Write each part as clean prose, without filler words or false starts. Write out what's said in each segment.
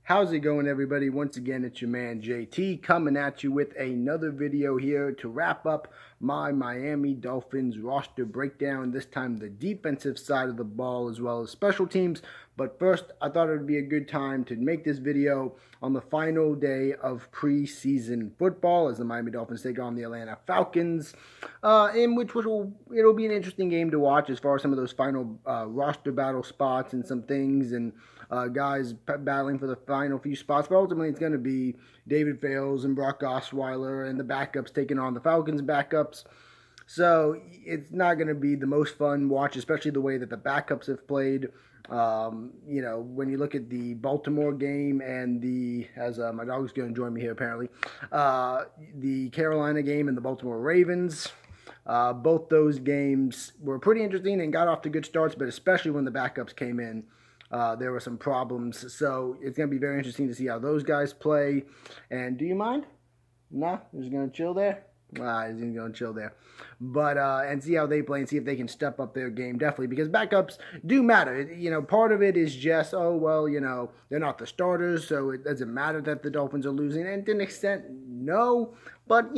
How's it going, everybody? Once again, it's your man JT coming at you with another video here to wrap up my Miami Dolphins roster breakdown. This time, the defensive side of the ball as well as special teams. But first, I thought it would be a good time to make this video on the final day of preseason football as the Miami Dolphins take on the Atlanta Falcons, in which it'll be an interesting game to watch as far as some of those final roster battle spots and some things and guys battling for the final few spots. But ultimately, it's going to be David Fales and Brock Osweiler and the backups taking on the Falcons backups. So it's not going to be the most fun watch, especially the way that the backups have played. When you look at the Baltimore game and as my dog's going to join me here apparently, the Carolina game and the Baltimore Ravens, both those games were pretty interesting and got off to good starts, but especially when the backups came in, there were some problems. So it's going to be very interesting to see how those guys play. And do you mind? No? You're just going to chill there? He's going to chill there. But, and see how they play and see if they can step up their game, definitely, because backups do matter. Part of it is just, they're not the starters, so it doesn't matter that the Dolphins are losing. And to an extent, no. But,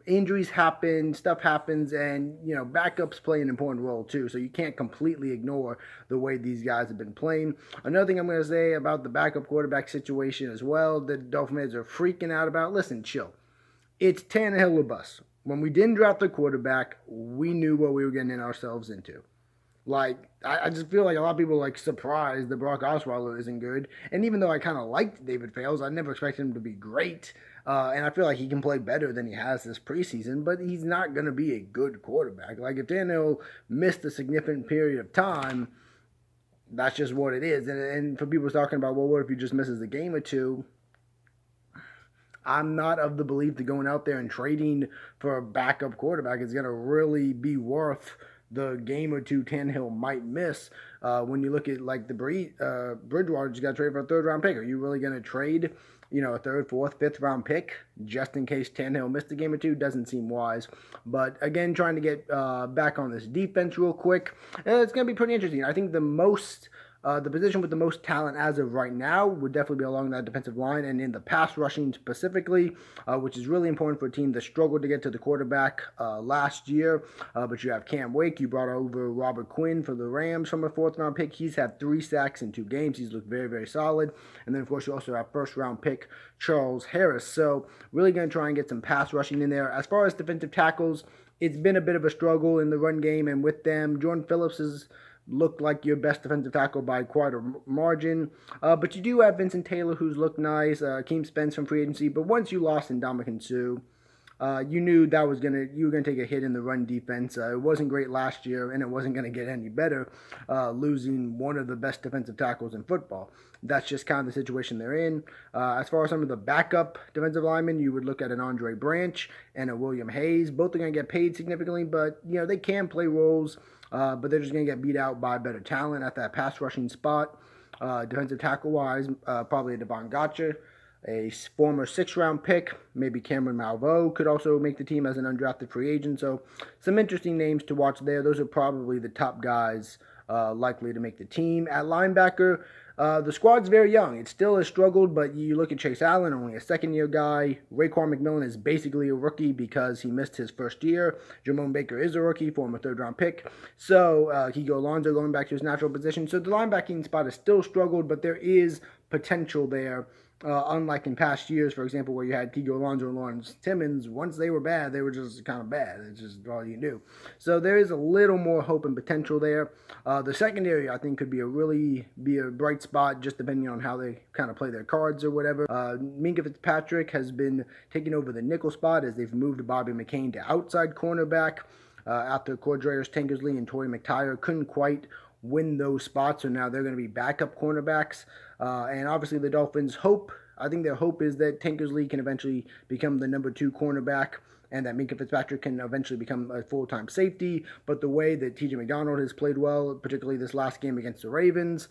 injuries happen, stuff happens, and, backups play an important role, too. So you can't completely ignore the way these guys have been playing. Another thing I'm going to say about the backup quarterback situation as well, the Dolphins are freaking out about, listen, chill. It's Tannehill or bust. When we didn't draft the quarterback, we knew what we were getting ourselves into. I just feel like a lot of people are surprised that Brock Osweiler isn't good. And even though I kind of liked David Fales, I never expected him to be great. And I feel like he can play better than he has this preseason, but he's not going to be a good quarterback. If Tannehill missed a significant period of time, that's just what it is. And for people talking about, well, what if he just misses a game or two? I'm not of the belief that going out there and trading for a backup quarterback is going to really be worth the game or two Tannehill might miss. When you look at the Bridgewater just got traded for a third-round pick. Are you really going to trade, a third, fourth, fifth-round pick just in case Tannehill missed a game or two? Doesn't seem wise. But again, trying to get back on this defense real quick, it's going to be pretty interesting. I think the position with the most talent as of right now would definitely be along that defensive line and in the pass rushing specifically, which is really important for a team that struggled to get to the quarterback last year. But you have Cam Wake. You brought over Robert Quinn for the Rams from a fourth-round pick. He's had 3 sacks in 2 games. He's looked very, very solid. And then, of course, you also have first-round pick Charles Harris. So really going to try and get some pass rushing in there. As far as defensive tackles, it's been a bit of a struggle in the run game, and with them, Jordan Phillips is looked like your best defensive tackle by quite a margin. But you do have Vincent Taylor, who's looked nice. Keem Spence from free agency. But once you lost Ndamukong Suh, you knew you were gonna take a hit in the run defense. It wasn't great last year, and it wasn't gonna get any better, losing one of the best defensive tackles in football. That's just kind of the situation they're in. As far as some of the backup defensive linemen, you would look at an Andre Branch and a William Hayes. Both are gonna get paid significantly, but they can play roles. But they're just going to get beat out by better talent at that pass rushing spot. Defensive tackle-wise, probably a Devon Gotcha, a former 6th-round pick. Maybe Cameron Malveaux could also make the team as an undrafted free agent. So some interesting names to watch there. Those are probably the top guys likely to make the team. At linebacker, the squad's very young. It still has struggled, but you look at Chase Allen, only a second-year guy. Raekwon McMillan is basically a rookie because he missed his first year. Jermone Baker is a rookie, former 3rd-round pick. So, Kiko Alonso going back to his natural position. So the linebacking spot has still struggled, but there is potential there. Unlike in past years, for example, where you had Kiko Alonso and Lawrence Timmons, once they were bad, they were just kind of bad. It's just all you knew. So there is a little more hope and potential there. The secondary, I think, could be a bright spot, just depending on how they kind of play their cards or whatever. Minkah Fitzpatrick has been taking over the nickel spot as they've moved Bobby McCain to outside cornerback after Cordrea Tankersley and Torrey McTyer couldn't quite win those spots, so now they're going to be backup cornerbacks. And obviously the Dolphins I think their hope is that Tankersley can eventually become the number 2 cornerback and that Minkah Fitzpatrick can eventually become a full-time safety. But the way that T.J. McDonald has played well, particularly this last game against the Ravens,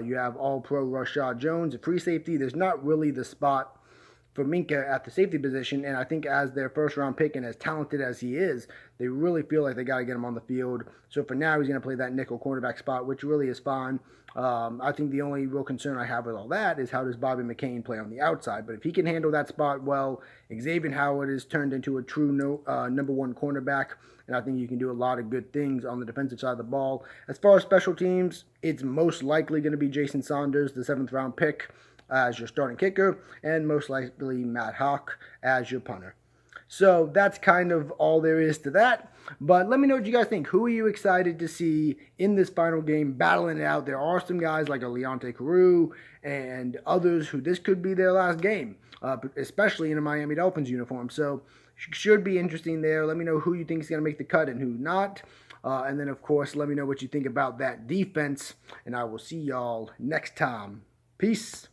you have all-pro Rashad Jones, a free safety. There's not really the spot for Minka at the safety position, and I think as their first-round pick and as talented as he is, they really feel like they got to get him on the field. So for now, he's going to play that nickel cornerback spot, which really is fine. I think the only real concern I have with all that is how does Bobby McCain play on the outside. But if he can handle that spot well, Xavier Howard is turned into a true number one cornerback, and I think you can do a lot of good things on the defensive side of the ball. As far as special teams, it's most likely going to be Jason Saunders, the 7th-round pick, as your starting kicker, and most likely Matt Hawk as your punter. So that's kind of all there is to that. But let me know what you guys think. Who are you excited to see in this final game battling it out? There are some guys like a Leonte Carew and others who this could be their last game, especially in a Miami Dolphins uniform. So should be interesting there. Let me know who you think is going to make the cut and who not. And then, of course, let me know what you think about that defense. And I will see y'all next time. Peace.